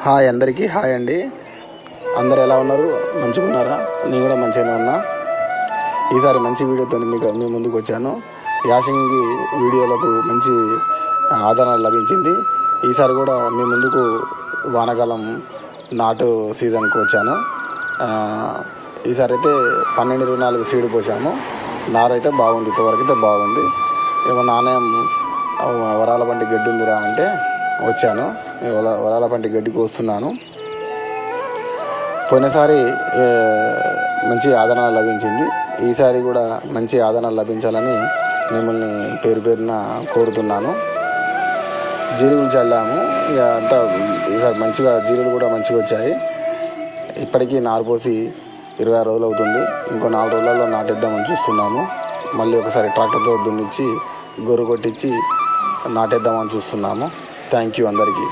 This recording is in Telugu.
హాయ్ అందరికీ హాయ్ అండి. అందరు ఎలా ఉన్నారు? మంచిగా ఉన్నారా? నేను కూడా మంచిగానే ఉన్నా. ఈసారి మంచి వీడియోతో మీ ముందుకు వచ్చాను. యాసింగి వీడియోలకు మంచి ఆదరణ లభించింది. ఈసారి కూడా మీ ముందుకు వానాకాలం నాటు సీజన్కి వచ్చాను. ఈసారి అయితే 12-24 సీడ్ పోసాము. నారైతే బాగుంది, ఇప్పటివరకు అయితే బాగుంది. ఏమో నాణ్యం వరాల బండి గడ్డి ఉందిరా అంటే వచ్చాను. వరాల పంటి గడ్డికి వస్తున్నాను. పోయినసారి మంచి ఆదరణ లభించింది. ఈసారి కూడా మంచి ఆదరణ లభించాలని మిమ్మల్ని పేరున కోరుతున్నాను. జీలుగులు చల్లాము, ఇక అంతా ఈసారి మంచిగా జీలుగులు కూడా మంచిగా వచ్చాయి. ఇప్పటికీ నారు పోసి 26 రోజులు అవుతుంది. ఇంకో 4 రోజులలో నాటేద్దామని చూస్తున్నాము. మళ్ళీ ఒకసారి ట్రాక్టర్తో దున్నిచ్చి గొర్రు కొట్టించి నాటేద్దామని చూస్తున్నాము. థ్యాంక్ యూ అందరికీ.